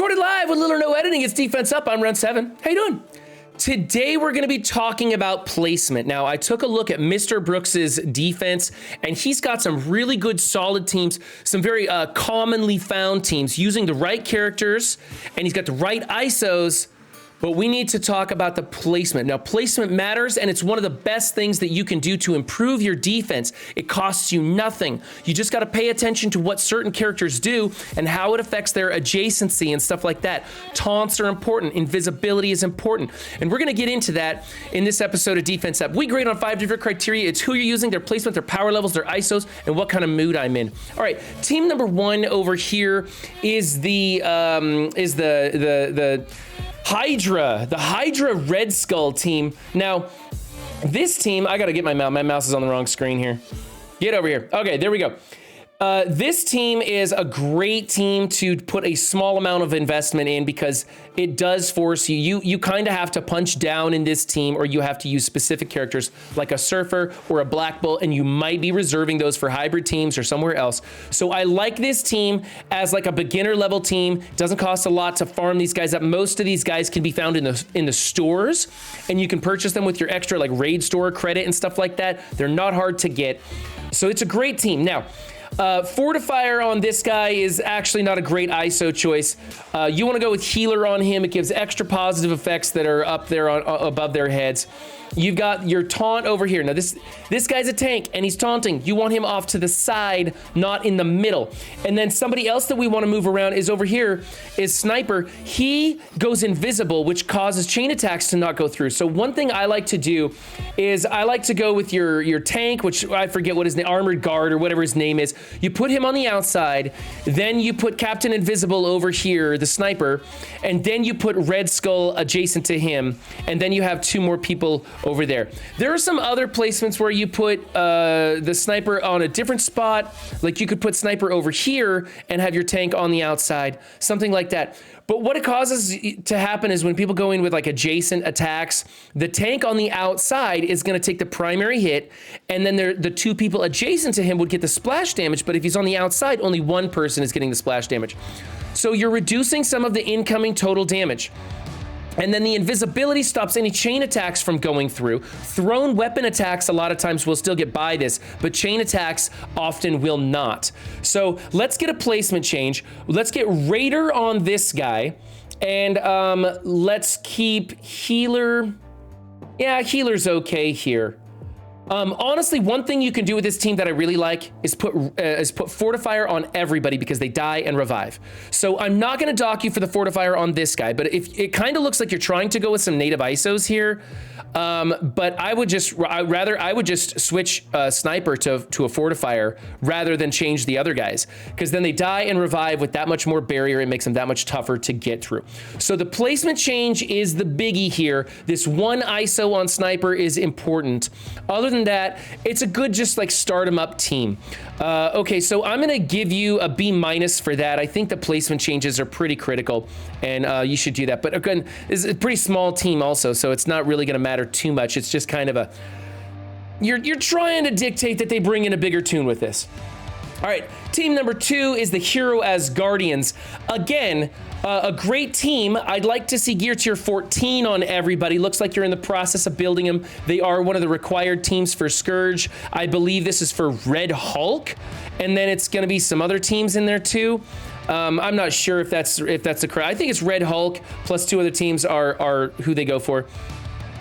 Recorded live with little or no editing. It's Defense Up. I'm round 7. How you doing? Today we're going to be talking about placement. Now, I took a look at Mr. Brooks's defense, and he's got some really good, solid teams, some very commonly found teams using the right characters, and he's got the right ISOs. But we need to talk about the placement. Now, placement matters, and it's one of the best things that you can do to improve your defense. It costs you nothing. You just got to pay attention to what certain characters do and how it affects their adjacency and stuff like that. Taunts are important. Invisibility is important. And we're going to get into that in this episode of Defense Up. We grade on 5 different criteria. It's who you're using, their placement, their power levels, their ISOs, and what kind of mood I'm in. All right, team number 1 over here is the Hydra, the Hydra Red Skull team. Now, this team, I gotta get my mouse. My mouse is on the wrong screen here. Get over here. Okay, there we go. This team is a great team to put a small amount of investment in because it does force you. You kind of have to punch down in this team, or you have to use specific characters like a Surfer or a Black Bolt, and you might be reserving those for hybrid teams or somewhere else. So I like this team as like a beginner level team. It doesn't cost a lot to farm these guys up. Most of these guys can be found in the stores, and you can purchase them with your extra like raid store credit and stuff like that. They're not hard to get. So it's a great team. Now, Fortifier on this guy is actually not a great ISO choice. You want to go with Healer on him. It gives extra positive effects that are up there above their heads. You've got your taunt over here. Now this guy's a tank and he's taunting. You want him off to the side, not in the middle. And then somebody else that we want to move around is over here is Sniper. He goes invisible, which causes chain attacks to not go through. So one thing I like to do is I like to go with your tank, which I forget what his name, Armored Guard or whatever his name is. You put him on the outside, then you put Captain Invisible over here, the Sniper, and then you put Red Skull adjacent to him, and then you have 2 more people over there. There are some other placements where you put the Sniper on a different spot, like you could put Sniper over here and have your tank on the outside, something like that. But what it causes to happen is when people go in with like adjacent attacks, the tank on the outside is going to take the primary hit, and then the 2 people adjacent to him would get the splash damage, but if he's on the outside, only 1 person is getting the splash damage. So you're reducing some of the incoming total damage. And then the invisibility stops any chain attacks from going through. Thrown weapon attacks a lot of times will still get by this, but chain attacks often will not. So let's get a placement change. Let's get Raider on this guy. And let's keep Healer. Yeah, Healer's okay here. Honestly, one thing you can do with this team that I really like is put Fortifier on everybody because they die and revive. So I'm not going to dock you for the Fortifier on this guy, but if it kind of looks like you're trying to go with some native ISOs here, but I would just switch Sniper to a Fortifier rather than change the other guys, because then they die and revive with that much more barrier. It makes them that much tougher to get through. So the placement change is the biggie here. This 1 ISO on Sniper is important. Other than that, it's a good just like start 'em up team. Okay, so I'm gonna give you a B- for that. I think the placement changes are pretty critical, and you should do that. But again, it's a pretty small team also, so it's not really gonna matter too much. It's just kind of you're trying to dictate that they bring in a bigger tune with this. All right, team number 2 is the Hero as Guardians. Again, a great team. I'd like to see gear tier 14 on everybody. Looks like you're in the process of building them. They are one of the required teams for Scourge. I believe this is for Red Hulk, and then it's going to be some other teams in there too. I'm not sure if that's the correct. I think it's Red Hulk plus 2 other teams are who they go for.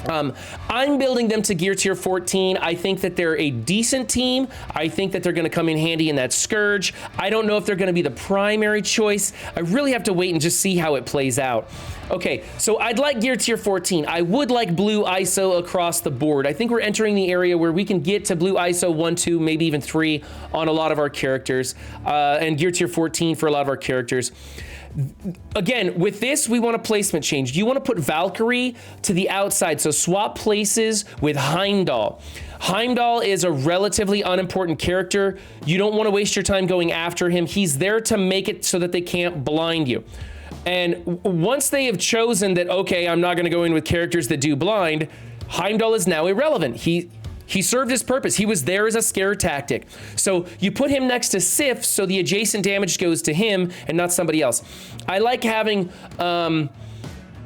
I'm building them to gear tier 14. I think that they're a decent team. I think that they're going to come in handy in that Scourge. I don't know if they're going to be the primary choice. I really have to wait and just see how it plays out. Okay, so I'd like gear tier 14. I would like blue ISO across the board. I think we're entering the area where we can get to blue ISO 1, 2, maybe even 3 on a lot of our characters, and gear tier 14 for a lot of our characters. Again, with this, we want a placement change. You want to put Valkyrie to the outside, so swap places with Heimdall. Heimdall is a relatively unimportant character. You don't want to waste your time going after him. He's there to make it so that they can't blind you. And once they have chosen that, okay, I'm not going to go in with characters that do blind, Heimdall is now irrelevant. He served his purpose. He was there as a scare tactic. So you put him next to Sif, so the adjacent damage goes to him and not somebody else. I like having,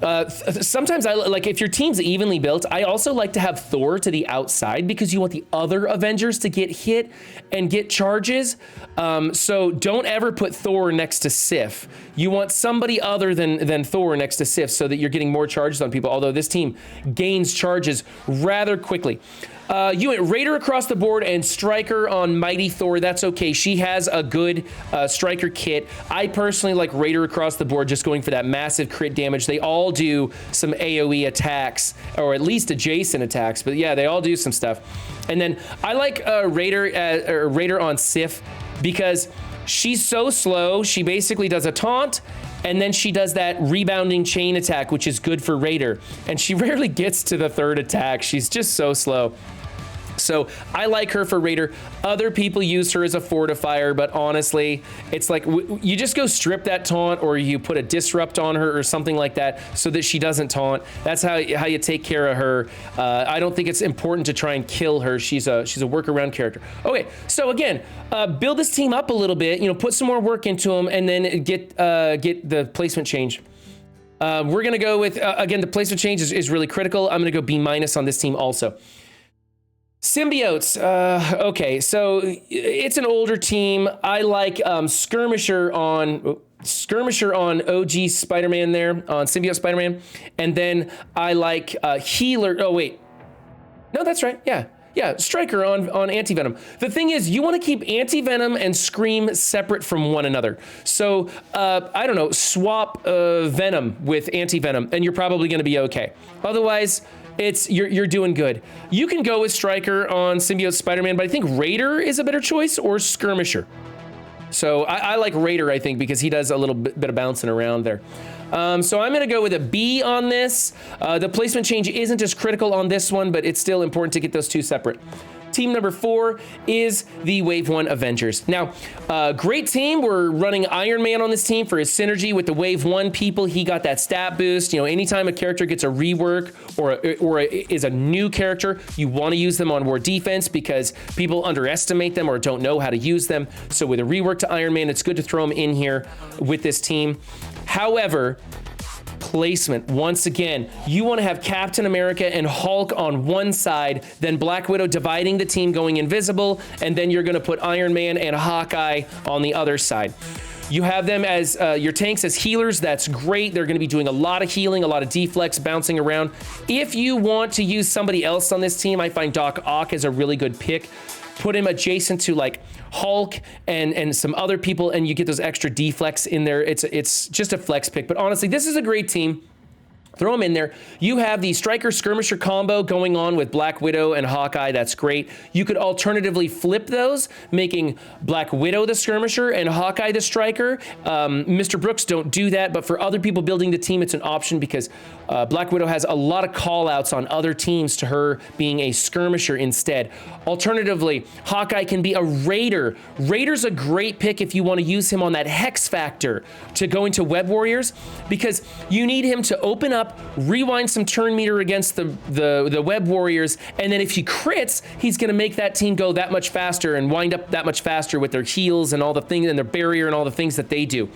sometimes I like if your team's evenly built, I also like to have Thor to the outside because you want the other Avengers to get hit and get charges. So don't ever put Thor next to Sif. You want somebody other than Thor next to Sif so that you're getting more charges on people, although this team gains charges rather quickly. You went Raider across the board and Striker on Mighty Thor. That's okay. She has a good Striker kit. I personally like Raider across the board, just going for that massive crit damage. They all do some AoE attacks, or at least adjacent attacks. But yeah, they all do some stuff. And then I like Raider on Sif because she's so slow. She basically does a taunt, and then she does that rebounding chain attack, which is good for Raider. And she rarely gets to the third attack. She's just so slow. So I like her for Raider. Other people use her as a fortifier, but honestly, it's like you just go strip that taunt, or you put a disrupt on her or something like that so that she doesn't taunt. That's how you take care of her. I don't think it's important to try and kill her. She's a workaround character. Okay, so again, build this team up a little bit. You know, put some more work into them, and then get the placement change. We're gonna go with again, the placement change is really critical. I'm gonna go B- on this team also. Symbiotes, okay, so it's an older team. I like Skirmisher on OG Spider-Man there, on Symbiote Spider-Man, and then I like Healer, oh wait, no, that's right, yeah, Striker on Anti-Venom. The thing is, you want to keep Anti-Venom and Scream separate from one another. So, I don't know, swap Venom with Anti-Venom, and you're probably going to be okay. Otherwise, you're doing good. You can go with Striker on Symbiote Spider-Man, but I think Raider is a better choice, or Skirmisher. So I like Raider, I think, because he does a little bit of bouncing around there. So I'm going to go with a B on this. The placement change isn't as critical on this one, but it's still important to get those two separate. Team number 4 is the Wave 1 Avengers. Now, great team. We're running Iron Man on this team for his synergy with the Wave 1 people. He got that stat boost. You know, anytime a character gets a rework or is a new character, you want to use them on war defense because people underestimate them or don't know how to use them. So with a rework to Iron Man, it's good to throw him in here with this team. However, placement, once again, you want to have Captain America and Hulk on one side, then Black Widow dividing the team, going invisible, and then you're going to put Iron Man and Hawkeye on the other side. You have them as your tanks as healers. That's great. They're going to be doing a lot of healing, a lot of deflex, bouncing around. If you want to use somebody else on this team, I find Doc Ock is a really good pick. Put him adjacent to like Hulk and some other people, and you get those extra deflex in there. It's just a flex pick, but honestly, this is a great team. Throw them in there. You have the Striker Skirmisher combo going on with Black Widow and Hawkeye. That's great. You could alternatively flip those, making Black Widow the Skirmisher and Hawkeye the Striker. Mr. Brooks, don't do that, but for other people building the team, it's an option because Black Widow has a lot of call outs on other teams to her being a Skirmisher instead. Alternatively, Hawkeye can be a Raider. Raider's a great pick if you want to use him on that Hex Factor to go into Web Warriors because you need him to open up, rewind some turn meter against the Web Warriors, and then if he crits, he's going to make that team go that much faster and wind up that much faster with their heals and all the things and their barrier and all the things that they do.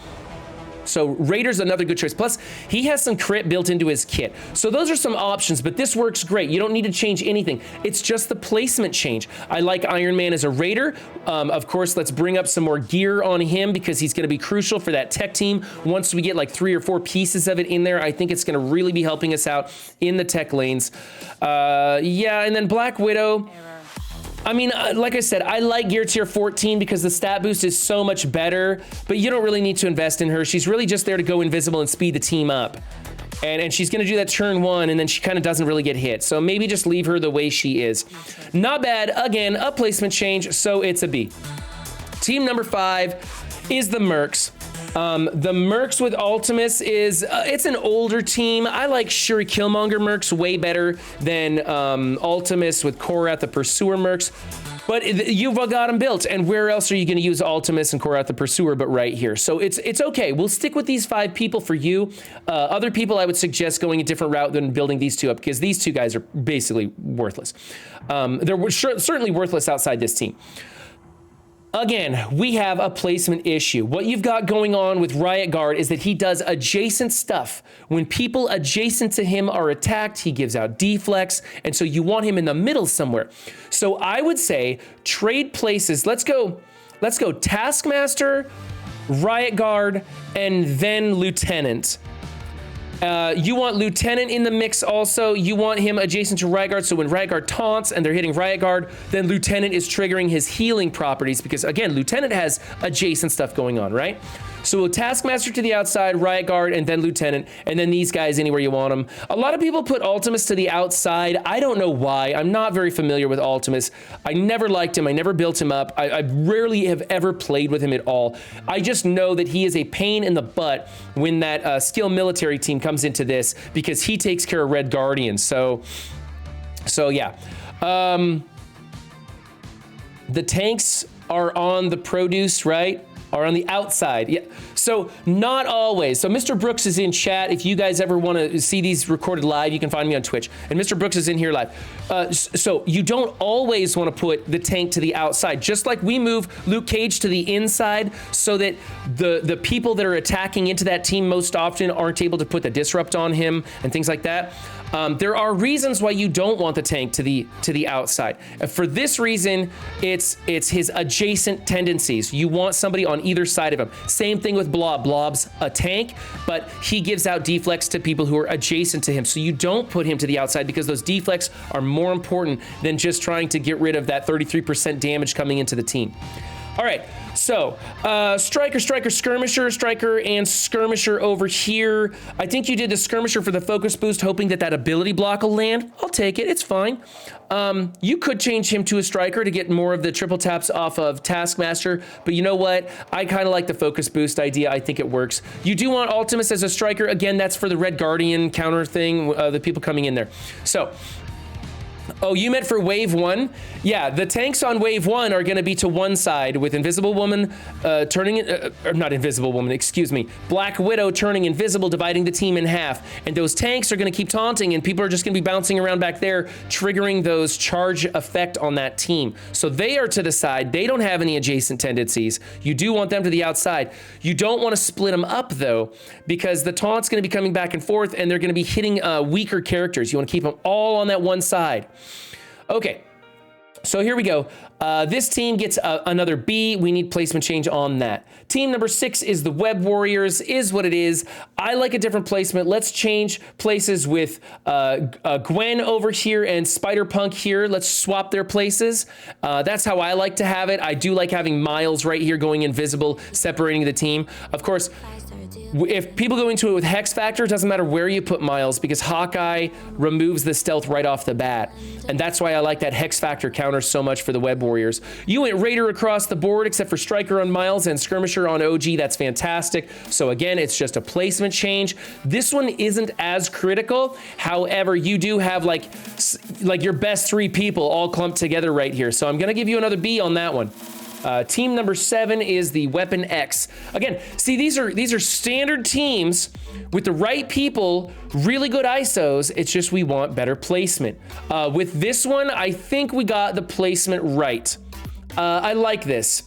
So Raider's another good choice. Plus, he has some crit built into his kit. So those are some options, but this works great. You don't need to change anything. It's just the placement change. I like Iron Man as a Raider. Of course, let's bring up some more gear on him because he's going to be crucial for that tech team. Once we get like 3 or 4 pieces of it in there, I think it's going to really be helping us out in the tech lanes. Yeah, and then Black Widow. I mean, like I said, I like Gear Tier 14 because the stat boost is so much better, but you don't really need to invest in her. She's really just there to go invisible and speed the team up. And she's going to do that turn 1, and then she kind of doesn't really get hit. So maybe just leave her the way she is. Not bad. Again, a placement change, so it's a B. Team number 5 is the Mercs. The Mercs with Ultimus is, it's an older team. I like Shuri Killmonger Mercs way better than Ultimus with Korath the Pursuer Mercs. But you've got them built, and where else are you going to use Ultimus and Korath the Pursuer but right here? So it's okay. We'll stick with these 5 people for you. Other people, I would suggest going a different route than building these 2 up, because these 2 guys are basically worthless. They're certainly worthless outside this team. Again, we have a placement issue. What you've got going on with Riot Guard is that he does adjacent stuff. When people adjacent to him are attacked, he gives out deflects, and so you want him in the middle somewhere. So I would say trade places. Let's go Taskmaster, Riot Guard, and then Lieutenant. You want Lieutenant in the mix also. You want him adjacent to Riot Guard, so when Riot Guard taunts and they're hitting Riot Guard, then Lieutenant is triggering his healing properties, because again, Lieutenant has adjacent stuff going on, right? So Taskmaster to the outside, Riot Guard, and then Lieutenant, and then these guys anywhere you want them. A lot of people put Ultimus to the outside. I don't know why. I'm not very familiar with Ultimus. I never liked him. I never built him up. I rarely have ever played with him at all. I just know that he is a pain in the butt when that skill military team comes into this, because he takes care of Red Guardians. So yeah. The tanks are on the produce, right? Are on the outside. Yeah. So not always. So Mr. Brooks is in chat. If you guys ever want to see these recorded live, you can find me on Twitch. And Mr. Brooks is in here live. So you don't always want to put the tank to the outside. Just like we move Luke Cage to the inside so that the people that are attacking into that team most often aren't able to put the disrupt on him and things like that. There are reasons why you don't want the tank to the outside. For this reason, it's his adjacent tendencies. You want somebody on either side of him. Same thing with Blob. Blob's a tank, but he gives out deflects to people who are adjacent to him. So you don't put him to the outside, because those deflects are more important than just trying to get rid of that 33% damage coming into the team. All right, so Striker, Skirmisher, Striker, and Skirmisher over here. I think you did the Skirmisher for the focus boost, hoping that ability block will land. I'll take it, it's fine. You could change him to a Striker to get more of the triple taps off of Taskmaster, but you know what? I kind of like the focus boost idea. I think it works. You do want Ultimus as a Striker. Again, that's for the Red Guardian counter thing, the people coming in there. So, oh, you meant for wave 1? Yeah, the tanks on wave 1 are going to be to one side, with Invisible Woman turning, or not Invisible Woman, excuse me, Black Widow turning invisible, dividing the team in half. And those tanks are going to keep taunting, and people are just going to be bouncing around back there, triggering those charge effect on that team. So they are to the side. They don't have any adjacent tendencies. You do want them to the outside. You don't want to split them up, though, because the taunt's going to be coming back and forth, and they're going to be hitting weaker characters. You want to keep them all on that one side. Okay, so here we go. This team gets another B. We need placement change on that. Team number 6 is the Web Warriors, is what it is. I like a different placement. Let's change places with Gwen over here and Spider-Punk here. Let's swap their places. That's how I like to have it. I do like having Miles right here going invisible, separating the team. Of course, if people go into it with Hex Factor, it doesn't matter where you put Miles, because Hawkeye removes the stealth right off the bat. And that's why I like that Hex Factor counter so much for the Web Warriors. You went Raider across the board, except for Striker on Miles and Skirmisher on OG. That's fantastic. So again, it's just a placement change. This one isn't as critical. However, you do have like your best 3 people all clumped together right here. So I'm going to give you another B on that one. Team number 7 is the Weapon X. Again, see, these are standard teams with the right people, really good ISOs. It's just we want better placement. With this one, I think we got the placement right. I like this.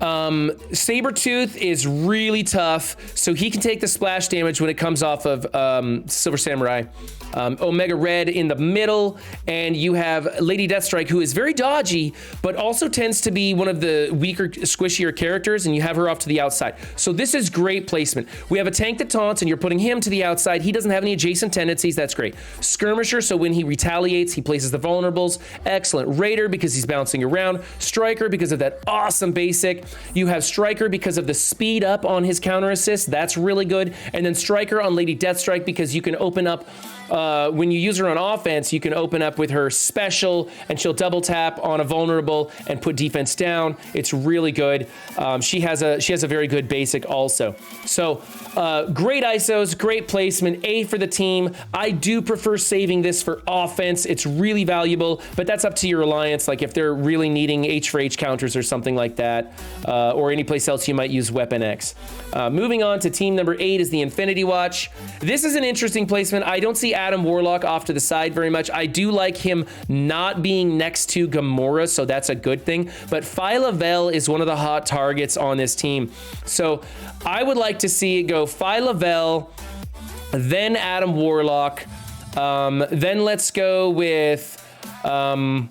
Sabretooth is really tough, so he can take the splash damage when it comes off of Silver Samurai. Omega Red in the middle, and you have Lady Deathstrike, who is very dodgy, but also tends to be one of the weaker, squishier characters, and you have her off to the outside. So this is great placement. We have a tank that taunts, and you're putting him to the outside. He doesn't have any adjacent tendencies. That's great. Skirmisher, so when he retaliates, he places the vulnerables. Excellent. Raider, because he's bouncing around. Striker, because of that awesome basic. You have Striker because of the speed up on his counter assist. That's really good. And then Striker on Lady Deathstrike, because you can open up when you use her on offense, you can open up with her special, and she'll double tap on a vulnerable and put defense down. It's really good. She has a very good basic also. So great ISOs, great placement, A for the team. I do prefer saving this for offense. It's really valuable, but that's up to your alliance. Like if they're really needing H for H counters or something like that, or any place else you might use Weapon X. Moving on to team number 8 is the Infinity Watch. This is an interesting placement. I don't see Adam Warlock off to the side very much. I do like him not being next to Gamora, so that's a good thing. But Phyla-Vell is one of the hot targets on this team. So I would like to see it go Phyla-Vell, then Adam Warlock, then let's go with Nebula,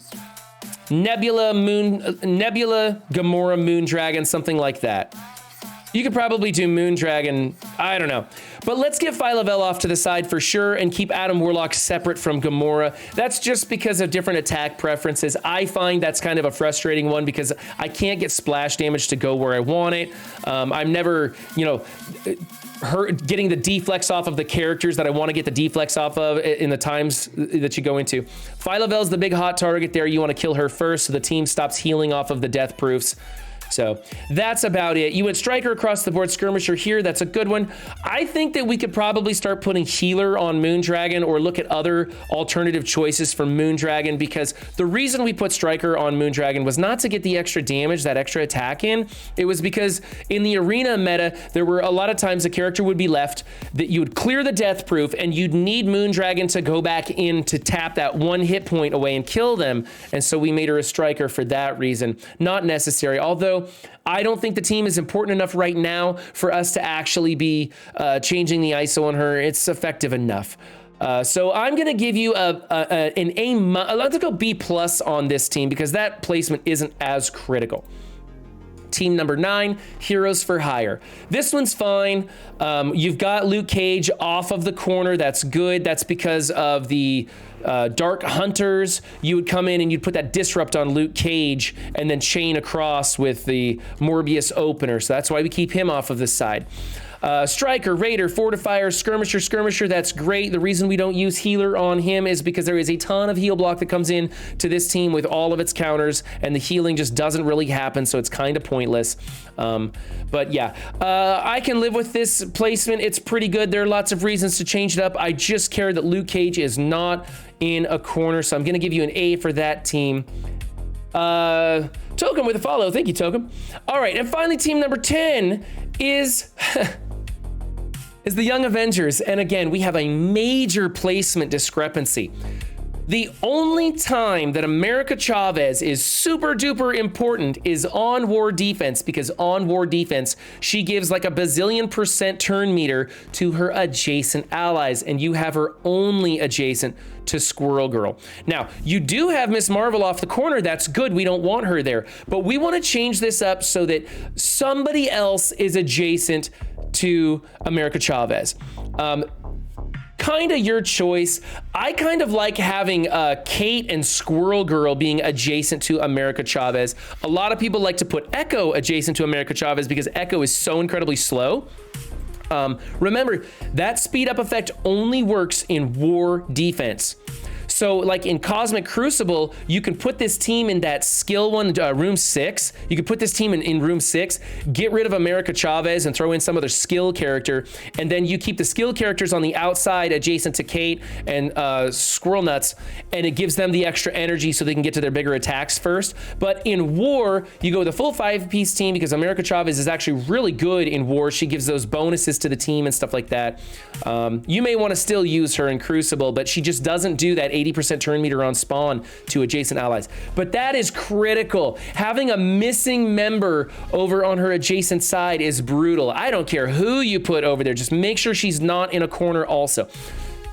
Gamora, Moondragon, something like that. You could probably do Moondragon, I don't know. But let's get Phyla-Vell off to the side for sure and keep Adam Warlock separate from Gamora. That's just because of different attack preferences. I find that's kind of a frustrating one because I can't get splash damage to go where I want it. I'm never, you know, getting the deflex off of the characters that I want to get the deflex off of in the times that you go into. Phyla-Vell's the big hot target there. You want to kill her first so the team stops healing off of the death proofs. So that's about it. You went Striker across the board, Skirmisher here. That's a good one. I think that we could probably start putting Healer on Moondragon or look at other alternative choices for Moondragon, because the reason we put Striker on Moondragon was not to get the extra damage, that extra attack in. It was because in the arena meta, there were a lot of times a character would be left that you would clear the death proof and you'd need Moondragon to go back in to tap that one hit point away and kill them. And so we made her a Striker for that reason. Not necessary, although I don't think the team is important enough right now for us to actually be changing the ISO on her. It's effective enough. So I'm going to give you an A. Let's go B+ on this team because that placement isn't as critical. Team number 9, Heroes for Hire. This one's fine. You've got Luke Cage off of the corner. That's good. That's because of the Dark Hunters. You would come in and you'd put that disrupt on Luke Cage and then chain across with the Morbius opener. So that's why we keep him off of this side. Striker, Raider, Fortifier, Skirmisher, that's great. The reason we don't use Healer on him is because there is a ton of heal block that comes in to this team with all of its counters, and the healing just doesn't really happen, so it's kind of pointless. But yeah, I can live with this placement. It's pretty good. There are lots of reasons to change it up. I just care that Luke Cage is not in a corner, so I'm going to give you an A for that team. Token with a follow. Thank you, Token. All right, and finally, team number 10 is... is the Young Avengers. And again, we have a major placement discrepancy. The only time that America Chavez is super duper important is on war defense, because on war defense, she gives like a bazillion% turn meter to her adjacent allies, and you have her only adjacent to Squirrel Girl. Now, you do have Miss Marvel off the corner. That's good. We don't want her there, but we want to change this up so that somebody else is adjacent to America Chavez. Kind of your choice. I kind of like having Kate and Squirrel Girl being adjacent to America Chavez. A lot of people like to put Echo adjacent to America Chavez because Echo is so incredibly slow. Remember, that speed up effect only works in war defense. So like in Cosmic Crucible, you can put this team in that skill one, room 6. You can put this team in room 6, get rid of America Chavez and throw in some other skill character. And then you keep the skill characters on the outside adjacent to Kate and Squirrel Nuts. And it gives them the extra energy so they can get to their bigger attacks first. But in war, you go with a full 5-piece team because America Chavez is actually really good in war. She gives those bonuses to the team and stuff like that. You may want to still use her in Crucible, but she just doesn't do that 80% turn meter on spawn to adjacent allies. But that is critical. Having a missing member over on her adjacent side is brutal. I don't care who you put over there. Just make sure she's not in a corner also.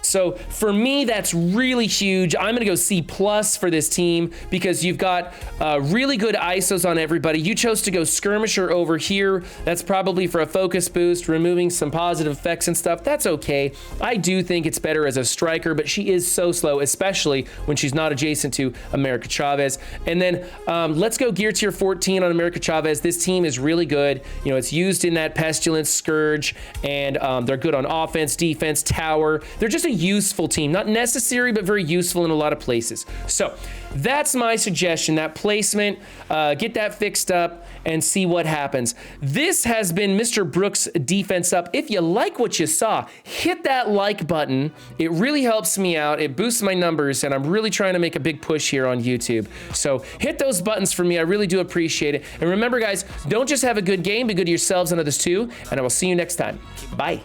So for me, that's really huge. I'm going to go C+ for this team because you've got really good ISOs on everybody. You chose to go Skirmisher over here. That's probably for a focus boost, removing some positive effects and stuff. That's okay. I do think it's better as a striker, but she is so slow, especially when she's not adjacent to America Chavez. And then let's go Gear Tier 14 on America Chavez. This team is really good. You know, it's used in that Pestilence, Scourge, and they're good on offense, defense, tower. They're just a useful team. Not necessary, but very useful in a lot of places. So that's my suggestion, that placement. Get that fixed up and see what happens. This has been Mr. Brooks Defense Up. If you like what you saw, hit that like button. It really helps me out. It boosts my numbers, and I'm really trying to make a big push here on YouTube. So hit those buttons for me. I really do appreciate it. And remember, guys, don't just have a good game, be good to yourselves and others too. And I will see you next time. Bye.